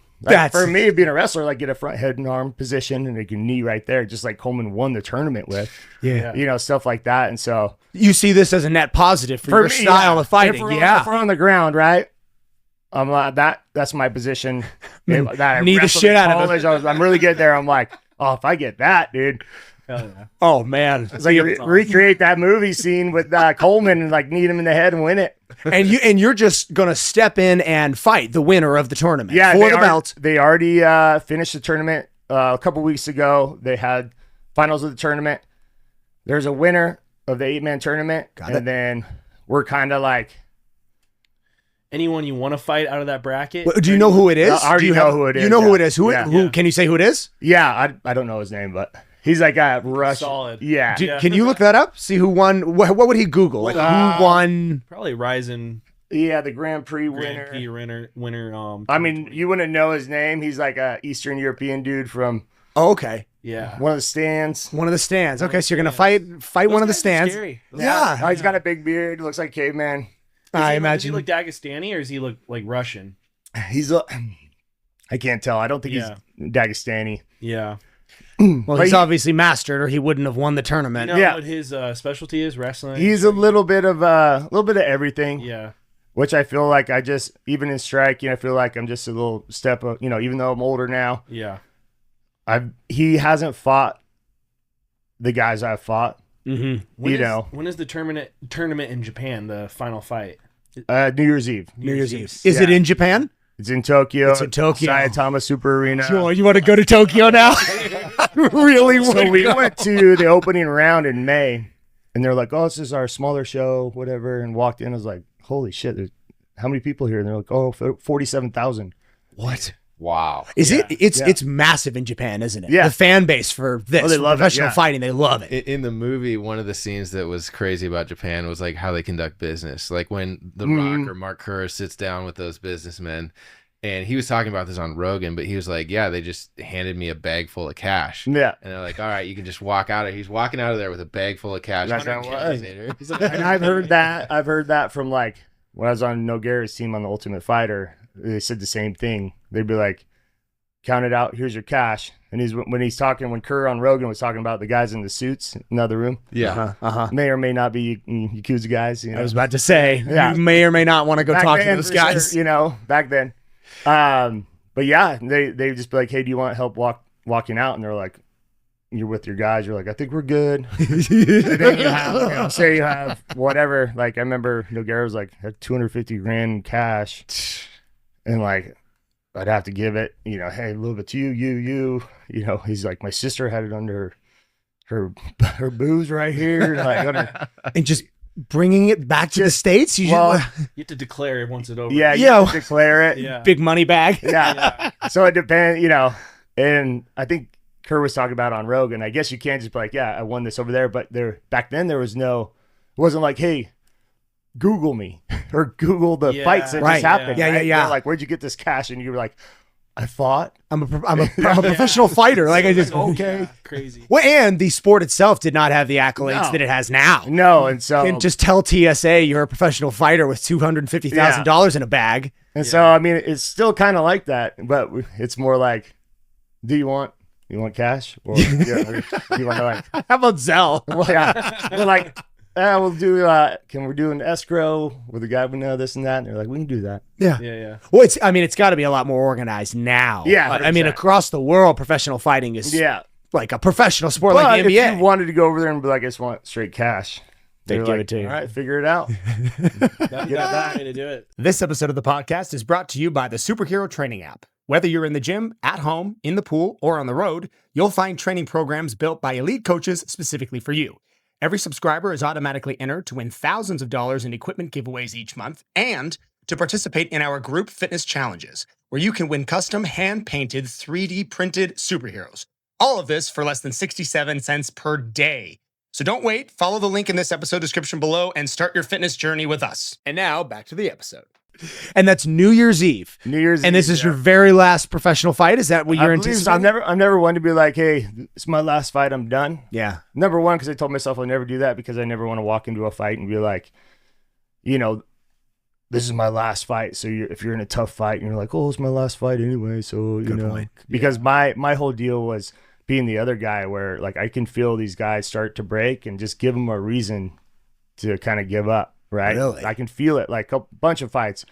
for me, being a wrestler, like, get a front head and arm position and you can knee right there, just like Coleman won the tournament with. Yeah. Stuff like that. And so you see this as a net positive for your style of fighting. If we're on the ground, right? I'm like, that's my position. That I knee the shit out of it. I'm really good there. I'm like, oh, if I get that, dude. Hell yeah. Oh man, it's like recreate that movie scene with Coleman and like knee him in the head and win it. And you're just gonna step in and fight the winner of the tournament for the belt. They already finished the tournament a couple weeks ago. They had finals of the tournament. There's a winner of the 8-man tournament, then we're kind of like. Anyone you want to fight out of that bracket? Do you know who it is? I already know who it is. You know who it is? Who? Can you say who it is? Yeah, I don't know his name, but. He's like a Russian. Solid. Yeah. Can you look that up? See who won? What would he Google? Like who won? Probably RIZIN. Yeah, the Grand Prix winner. I mean, you wouldn't know his name. He's like a Eastern European dude from. Oh, okay. Yeah. One of the stands. Okay, so you're gonna fight one of the stands. Scary. Yeah. Oh, he's got a big beard. Looks like caveman. I imagine. Does he look Dagestani or does he look like Russian? I can't tell. I don't think he's Dagestani. Yeah. Well, he's obviously mastered, or he wouldn't have won the tournament. You know what his specialty is? Wrestling. He's a little bit of everything. Yeah. Which I feel like even in striking, I feel like I'm just a little step up. Even though I'm older now. Yeah. He hasn't fought the guys I've fought. Mm-hmm. When is the tournament in Japan? The final fight. New Year's Eve. New Year's Eve. Is it in Japan? It's in Tokyo. It's in Tokyo. Saitama Super Arena. Sure, you want to go to Tokyo now? Really? So we went to the opening round in May, and they're like, "Oh, this is our smaller show, whatever." And walked in, I was like, "Holy shit! There's how many people here?" And they're like, "Oh, 47,000." What? Wow. It's massive in Japan, isn't it? Yeah. The fan base for this they love professional fighting, they love it. In the movie, one of the scenes that was crazy about Japan was like how they conduct business. Like when The Rock or Mark Kerr sits down with those businessmen, and he was talking about this on Rogan, but he was like, yeah, they just handed me a bag full of cash. Yeah. And they're like, all right, you can just walk out of He's walking out of there with a bag full of cash. That's how it was. And I've heard that from like when I was on Nogueira's team on The Ultimate Fighter, they said the same thing. They'd be like, count it out, here's your cash. And when Kerr on Rogan was talking about the guys in the suits in the other room. Yeah. May or may not be Yakuza guys. I was about to say, you may or may not want to go talk to those guys. Sure, back then. But yeah, they just be like, hey, do you want help walking out? And they're like, you're with your guys. You're like, I think we're good. And then you have, say you have whatever. Like, I remember Nogueira was like, had 250 grand cash. And like, I'd have to give it, hey, a little bit to you. He's like, my sister had it under her booze right here. Like, and just bringing it back to the States? You have to declare it once it's over. Yeah, you have to declare it. Yeah. Big money bag. Yeah. So it depends, and I think Kerr was talking about on Rogan. I guess you can't just be like, yeah, I won this over there. But back then there was it wasn't like, hey, Google me or Google the fights that just happened. Yeah. They're like, where'd you get this cash? And you were like, I fought. I'm a professional fighter. Like I just okay, crazy. Well, and the sport itself did not have the accolades that it has now. No, and so and just tell TSA you're a professional fighter with $250,000 in a bag. And so I mean, it's still kind of like that, but it's more like, do you want cash or do you want to like? How about Zelle? Well, yeah, we're like. We'll do. Can we do an escrow with a guy we know this and that? And they're like, we can do that. Yeah. Well, it's got to be a lot more organized now. Yeah, I mean, across the world, professional fighting is like a professional sport, well, like the NBA. If you wanted to go over there and be like, I just want straight cash, they'd give it to you. All right, figure it out. That's the way to do it. This episode of the podcast is brought to you by the Superhero Training app. Whether you're in the gym, at home, in the pool, or on the road, you'll find training programs built by elite coaches specifically for you. Every subscriber is automatically entered to win thousands of dollars in equipment giveaways each month and to participate in our group fitness challenges, where you can win custom hand-painted 3D printed superheroes. All of this for less than 67 cents per day. So don't wait, follow the link in this episode description below and start your fitness journey with us. And now back to the episode. And that's New Year's Eve. And this is your very last professional fight? Is that what you're anticipating? I'm never one to be like, hey, it's my last fight, I'm done. Yeah. Number one, because I told myself I'll never do that because I never want to walk into a fight and be like, this is my last fight. So if you're in a tough fight and you're like, oh, it's my last fight anyway. So, Good point. Because my whole deal was being the other guy where like I can feel these guys start to break and just give them a reason to kind of give up. Right. Really? I can feel it like a bunch of fights.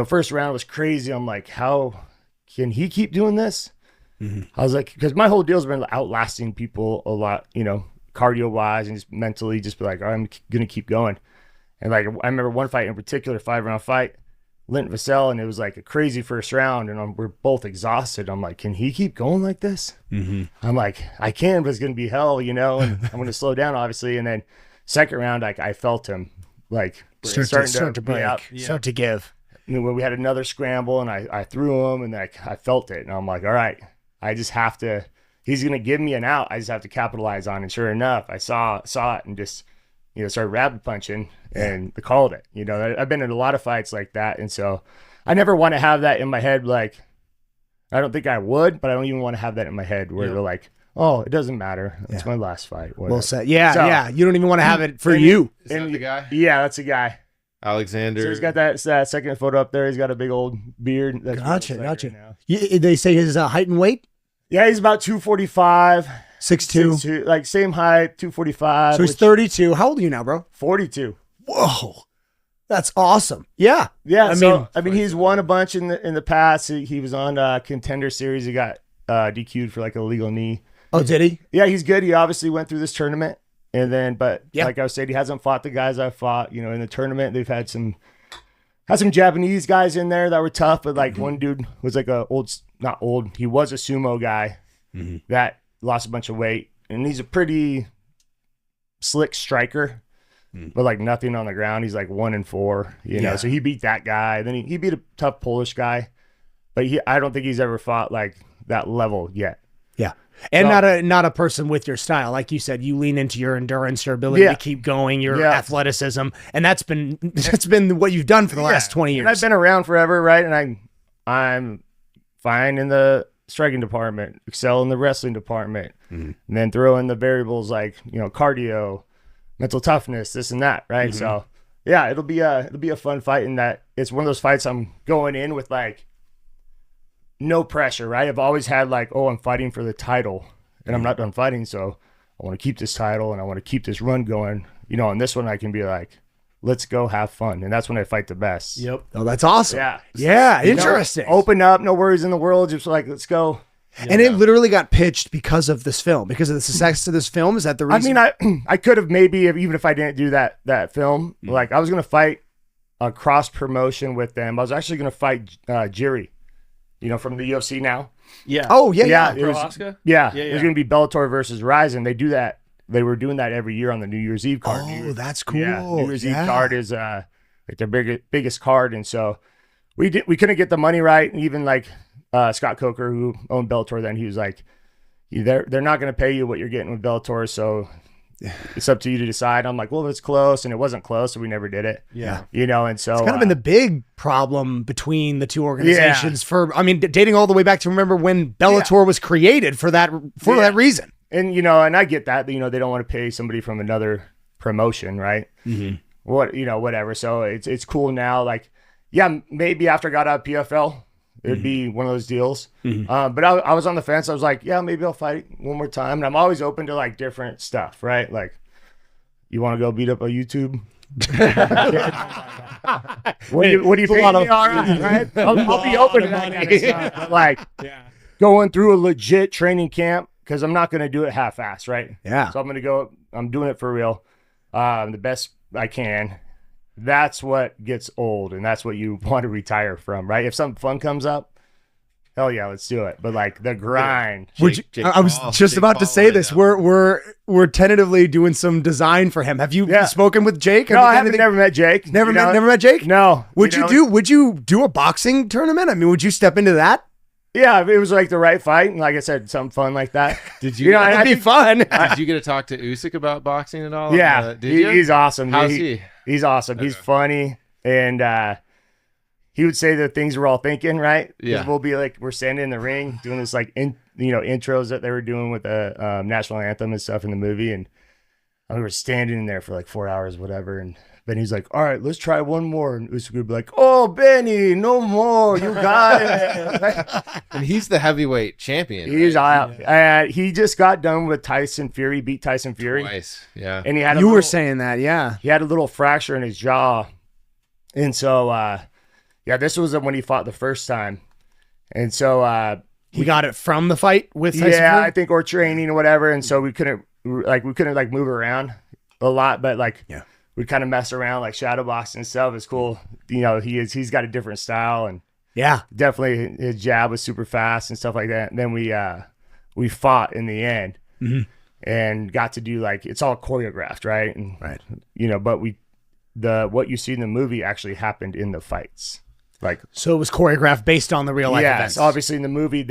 First round was crazy. I'm like, how can he keep doing this? Mm-hmm. I was like, because my whole deal's been outlasting people a lot, cardio wise and just mentally just be like, I'm going to keep going. And like, I remember one fight in particular, 5-round fight, Vale, and it was like a crazy first round. And we're both exhausted. I'm like, can he keep going like this? Mm-hmm. I'm like, I can, but it's going to be hell, and I'm going to slow down, obviously. And then second round, like I felt him. Like start to break, start to give. When we had another scramble and I threw him and I felt it and I'm like, all right, I just have to. He's gonna give me an out. I just have to capitalize on it. And sure enough, I saw it and just started rabbit punching and called it. I've been in a lot of fights like that, and so I never want to have that in my head. Like I don't think I would, but I don't even want to have that in my head where they're like, oh, it doesn't matter. It's my last fight. Whatever. Well said. Yeah. You don't even want to have it for you. Is that the guy? Yeah, that's the guy. Oleksandr. So he's got that second photo up there. He's got a big old beard. That's gotcha. Right, they say his height and weight? Yeah, he's about 245. 6'2". Like same height, 245. So he's 32. How old are you now, bro? 42. Whoa. That's awesome. Yeah. Yeah. I mean, he's won a bunch in the past. He was on Contender Series. He got DQ'd for like a illegal knee. Oh, did he? Yeah, he's good. He obviously went through this tournament. And then, like I was saying, he hasn't fought the guys I've fought. In the tournament, they've had some Japanese guys in there that were tough. But like one dude was like not old. He was a sumo guy that lost a bunch of weight. And he's a pretty slick striker, but like nothing on the ground. He's like 1-4, you know? So he beat that guy. Then he beat a tough Polish guy, but I don't think he's ever fought like that level yet. Yeah. And not a person with your style. Like you said, you lean into your endurance, your ability to keep going, your athleticism. And that's been what you've done for the last 20 years. And I've been around forever, right? And I'm fine in the striking department, excel in the wrestling department, and then throw in the variables like, cardio, mental toughness, this and that, right? So yeah, it'll be a fun fight in that it's one of those fights I'm going in with like no pressure, right? I've always had like, oh, I'm fighting for the title and I'm not done fighting, so I want to keep this title and I want to keep this run going. On this one I can be like, let's go have fun. And that's when I fight the best. Yep. Oh, that's awesome. Yeah. Yeah. Interesting. Open up, no worries in the world. Just like, let's go. And it literally got pitched because of this film, because of the success of this film. Is that the reason? I mean, I could have maybe, even if I didn't do that film, like I was going to fight a cross-promotion with them. I was actually going to fight Jiri, from the UFC now. Yeah. Oh, yeah. It was going to be Bellator versus RIZIN. They do that. They were doing that every year on the New Year's Eve card. Oh, that's cool. Yeah, New Year's Eve card is like their biggest card. And so we couldn't get the money right. And even like Scott Coker, who owned Bellator then, he was like, they're not going to pay you what you're getting with Bellator. So it's up to you to decide. I'm like, well, if it's close, and it wasn't close, so we never did it. Yeah. You know, and so it's kind of been the big problem between the two organizations dating all the way back to remember when Bellator was created for that reason. And, you know, and I get that, you know, they don't want to pay somebody from another promotion, right? Whatever. So it's cool now. Like, yeah, maybe after I got out of PFL, it'd be one of those deals. But I was on the fence. I was like, yeah, maybe I'll fight one more time. And I'm always open to like different stuff, right? Like, you want to go beat up a YouTube? what do you think? All right? I'll be open to that kind of stuff. But like, going through a legit training camp, because I'm not going to do it half-assed, right? Yeah. So I'm doing it for real, the best I can. That's what gets old, and that's what you want to retire from, right? If something fun comes up, hell yeah, let's do it. But like the grind. I was just about to say this. We're tentatively doing some design for him. Have you spoken with Jake? No, I haven't. Never met Jake. Never met Jake. No. Would you do a boxing tournament? I mean, would you step into that? Yeah, if it was like the right fight, and like I said, something fun like that. Did you? That'd be fun. Did you get to talk to Usyk about boxing at all? Yeah, he's awesome. How's he? He's awesome. Okay. He's funny, and he would say the things we're all thinking, right? Yeah. We'll be like, we're standing in the ring doing this like intros that they were doing with the national anthem and stuff in the movie, and we were standing in there for like 4 hours, whatever, and Benny's like, all right, let's try one more. And Usyk would be like, oh, Benny, no more. You got it. And he's the heavyweight champion. He's out. He just got done with Tyson Fury, beat Tyson Fury. Twice, yeah. And he had were saying that, yeah. He had a little fracture in his jaw. And so, this was when he fought the first time. And so he got it from the fight with Tyson Fury? I think, or training or whatever. And so we couldn't move around a lot, but we'd kind of mess around, like shadow boxing and stuff. It's cool. You know, he's got a different style, and definitely his jab was super fast and stuff like that. And then we fought in the end and got to do like, it's all choreographed, right? And you know, but what you see in the movie actually happened in the fights. Like, so it was choreographed based on the real life events. Obviously in the movie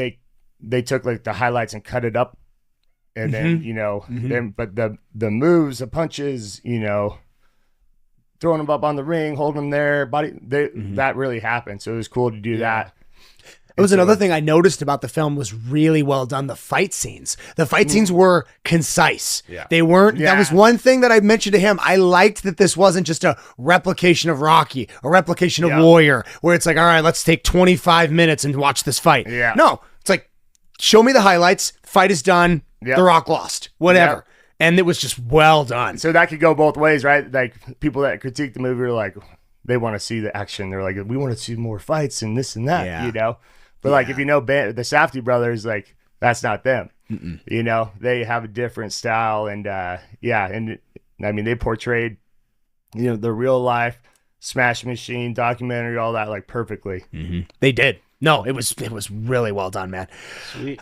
they took like the highlights and cut it up, and then but the moves, the punches, you know, throwing them up on the ring, holding them there, that really happened. So it was cool to do that. It was another thing I noticed about the film was really well done. The fight scenes. The fight scenes were concise. Yeah. They weren't. Yeah. That was one thing that I mentioned to him. I liked that this wasn't just a replication of Rocky, a replication of Warrior, where it's like, all right, let's take 25 minutes and watch this fight. Yeah. No, it's like, show me the highlights. Fight is done. The Rock lost. Whatever. Yep. And it was just well done. So that could go both ways, right? Like, people that critique the movie are like, they want to see the action. They're like, we want to see more fights and this and that, you know? But like, if you know the Safdie brothers, like, that's not them. You know, they have a different style, and and I mean, they portrayed, you know, the real life Smash Machine documentary, all that, like, perfectly. They did. No, it was really well done, man. Sweet.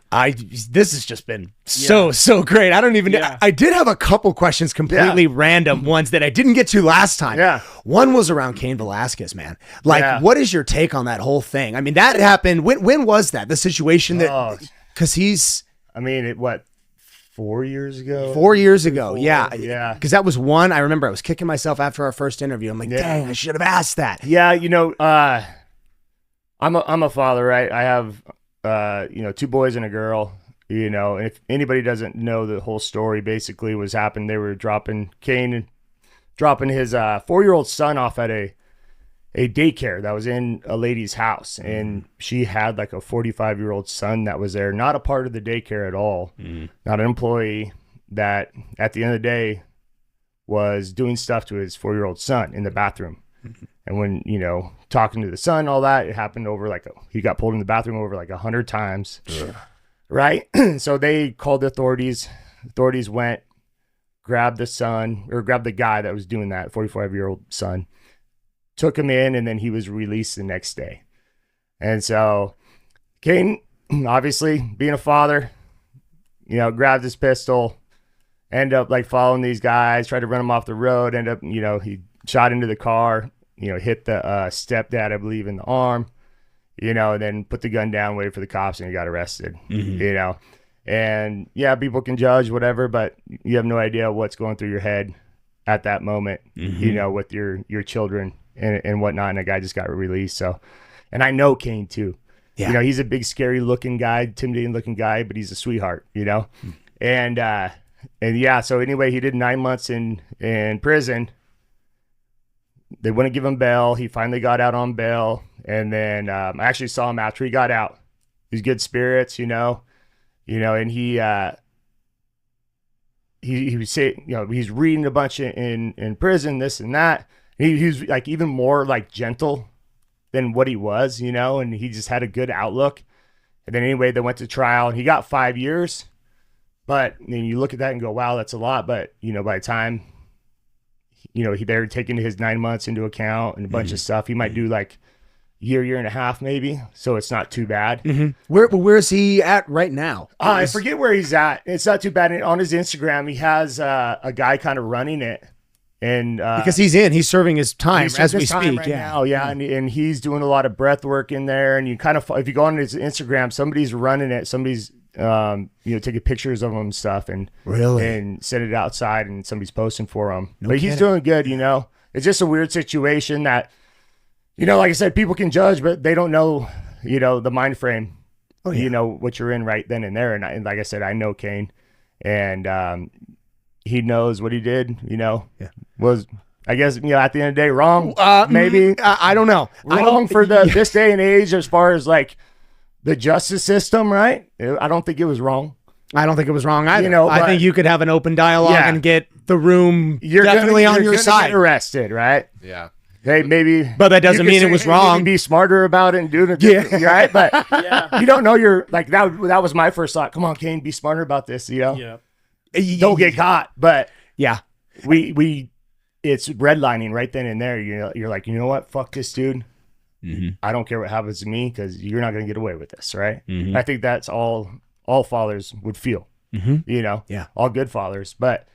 This has just been so great. I don't even. I did have a couple questions, completely random ones that I didn't get to last time. Yeah. One was around Cain Velasquez, man. Like, what is your take on that whole thing? I mean, that happened. When was that? The situation that, because he's. I mean, 4 years ago? 4 years ago, yeah. Because that was one. I remember I was kicking myself after our first interview. I'm like, dang, I should have asked that. Yeah, you know, I'm a father, right? I have, 2 boys and a girl, you know, and if anybody doesn't know the whole story, basically was happened. They were dropping his 4-year-old son off at a daycare that was in a lady's house. And she had like a 45-year-old son that was there, not a part of the daycare at all, not an employee, that at the end of the day was doing stuff to his 4-year-old son in the bathroom. And when, you know, talking to the son, all that, it happened over he got pulled in the bathroom over 100 times. Right? So they called the authorities. Authorities went, grabbed the guy that was doing that, 45-year-old son, took him in, and then he was released the next day. And so Cain, obviously being a father, you know, grabbed his pistol, ended up following these guys, tried to run them off the road, ended up, you know, he shot into the car, you know, hit the stepdad, I believe, in the arm, you know, and then put the gun down, waited for the cops, and he got arrested, you know. And yeah, people can judge whatever, but you have no idea what's going through your head at that moment, you know, with your children and whatnot. And a guy just got released. So, and I know Cain too. Yeah. You know, he's a big, scary looking guy, intimidating looking guy, but he's a sweetheart, you know? And yeah, so anyway, he did 9 months in prison. They wouldn't give him bail. He finally got out on bail. And then I actually saw him after he got out. He's good spirits, you know, and he was saying, you know, he's reading a bunch in prison, this and that. He's like even more like gentle than what he was, you know, and he just had a good outlook. And then anyway, they went to trial and he got 5 years. But then you look at that and go, wow, that's a lot. But, you know, by the time, you know, they're taking his 9 months into account and a bunch of stuff, he might do like year and a half maybe. So it's not too bad. Where is he at right now? I forget where he's at. It's not too bad. And on his Instagram, he has a guy kind of running it. And because he's serving his time as we speak. Right now, and he's doing a lot of breath work in there. And you kind of, if you go on his Instagram, somebody's running it. Somebody's you know, taking pictures of him and stuff, and set it outside, and somebody's posting for him. But he's doing good, you know. It's just a weird situation that, you know, like I said, people can judge, but they don't know, you know, the mind frame. You know what you're in right then and there. And like I said, I know Cain, and he knows what he did. You know, was, I guess, you know, at the end of the day, wrong. Maybe I don't know. Wrong for this day and age as far as like the justice system, right? I don't think it was wrong. I don't think it was wrong either. You know, I think you could have an open dialogue and get the room you're definitely on your side. Get arrested, right? Yeah. Hey, maybe, but that doesn't mean it was wrong. Be smarter about it and do it, right? But you don't know. You're like that. That was my first thought. Come on, Cain, be smarter about this. You know, don't get caught. But we it's redlining right then and there. You know, you're like, you know what? Fuck this dude. I don't care what happens to me because you're not going to get away with this, right? I think that's all fathers would feel. You know, all good fathers. But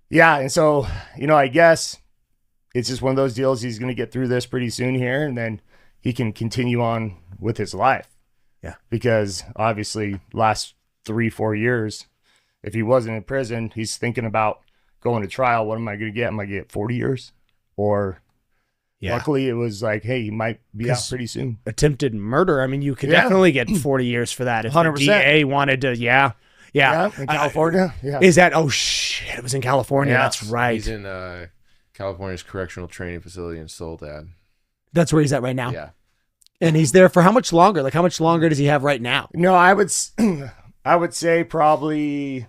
yeah, and so, you know, I guess it's just one of those deals. He's going to get through this pretty soon here, and then he can continue on with his life. Yeah, because obviously last 3-4 years, if he wasn't in prison, he's thinking about going to trial. What am I going to get? Am I going to get 40 years? Or luckily it was like, hey, he might be out pretty soon. Attempted murder. I mean, you could definitely get 40 years for that if 100%. The DA wanted to. Yeah, in California. Is that? Oh shit! It was in California. That's right. He's in California's correctional training facility in Soledad. That's where he's at right now. Yeah. And he's there for how much longer? Like, how much longer does he have right now? No, I would say probably,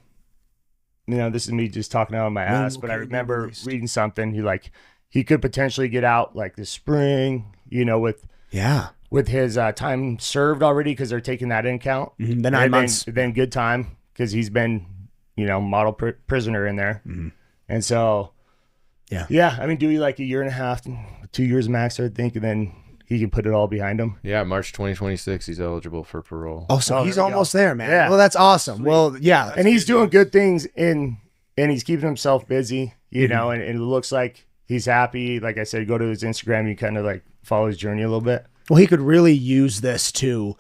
you know, this is me just talking out of my ass, but I remember reading something. He could potentially get out like this spring, you know, with his time served already, because they're taking that in account. The 9 months. Then good time, because he's been, you know, model prisoner in there. And so, I mean, do like a year and a half, 2 years max, I think, and then he can put it all behind him. Yeah, March 2026, he's eligible for parole. Oh, so he's almost there, man. Yeah. Well, that's awesome. Sweet. Well, yeah. And he's doing good things and he's keeping himself busy, you know, and it looks like he's happy. Like I said, go to his Instagram, you kind of like follow his journey a little bit. Well, he could really use this to,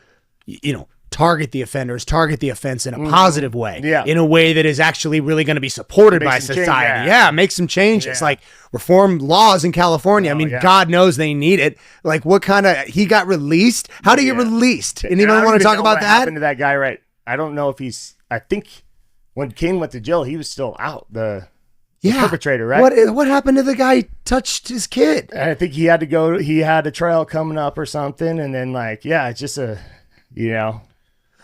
you know, target the offenders, target the offense in a positive way. Yeah. In a way that is actually really going to be supported by society. Make some changes. Like reform laws in California. I mean, God knows they need it. Like, what kind of, he got released? How do you get released? Anyone want to talk about that? Happened to that guy, right? I don't know if I think when Cain went to jail, he was still out. The perpetrator, right? What happened to the guy who touched his kid? I think he had to go, he had a trial coming up or something. And then it's just you know.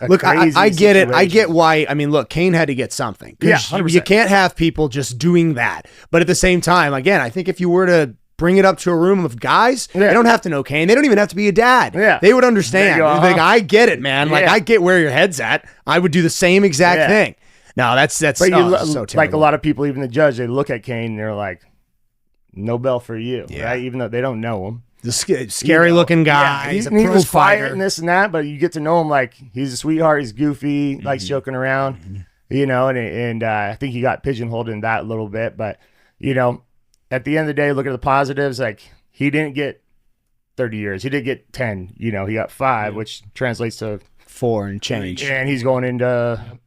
Look, I get it. I get why. I mean, look, Cain had to get something. Yeah, 100%. You can't have people just doing that. But at the same time, again, I think if you were to bring it up to a room of guys, they don't have to know Cain. They don't even have to be a dad. Yeah. They would understand. Like, I get it, man. Like, I get where your head's at. I would do the same exact thing. No, that's so terrible. Like a lot of people, even the judge, they look at Cain and they're like, no bail for you, right? Even though they don't know him. The scary looking guy. He's a pro fighter and this and that, but you get to know him like he's a sweetheart. He's goofy, likes joking around, you know, and I think he got pigeonholed in that a little bit. But, you know, at the end of the day, look at the positives. Like, he didn't get 30 years. He did get 10. You know, he got 5, which translates to 4 and change. And he's going into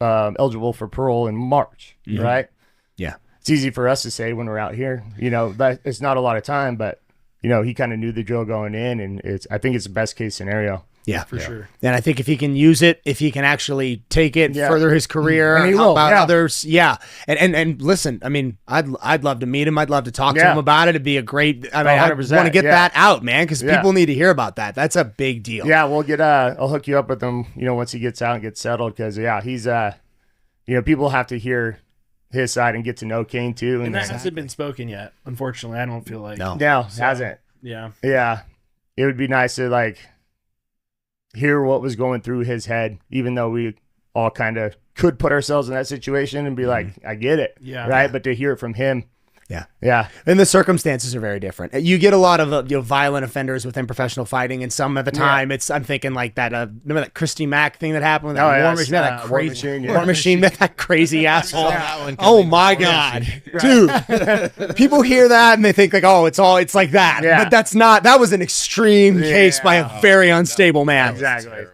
eligible for parole in March, right? Yeah. It's easy for us to say when we're out here, you know, that it's not a lot of time, but you know, he kind of knew the drill going in, and I think it's the best case scenario. Yeah, for sure. And I think if he can use it, if he can actually take it, further his career, and he will, about others, and listen, I mean, I'd love to meet him. I'd love to talk to him about it. It'd be a great. I mean, I want to get that out, man, because people need to hear about that. That's a big deal. Yeah, we'll get. I'll hook you up with him. You know, once he gets out and gets settled, because he's you know, people have to hear his side and get to know Cain too, and that hasn't been spoken yet. Unfortunately, I don't feel like no, hasn't. Yeah, it would be nice to like hear what was going through his head, even though we all kind of could put ourselves in that situation and be like, I get it. Yeah. Right. But to hear it from him. Yeah. Yeah. And the circumstances are very different. You get a lot of violent offenders within professional fighting, and some at the time I'm thinking like that. Remember that Christy Mack thing that happened with that War Machine? That crazy War Machine, that crazy asshole. Oh my God, dude! People hear that and they think like, oh, it's like that. But that's not. That was an extreme case by a very unstable man. Exactly.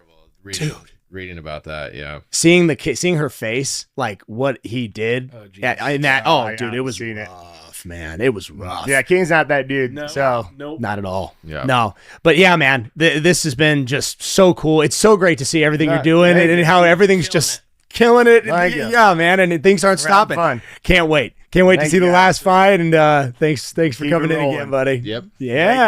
Reading about that, seeing her face, like what he did, dude, it was rough, man. It was rough. Yeah, Cain's not that dude, not at all. Yeah, no, but yeah, man, this has been just so cool. It's so great to see everything you're doing and how everything's just killing it. Yeah, man, and things aren't stopping. Fun. Can't wait to see the last fight. And thanks for coming in again, buddy. Yep. Yeah.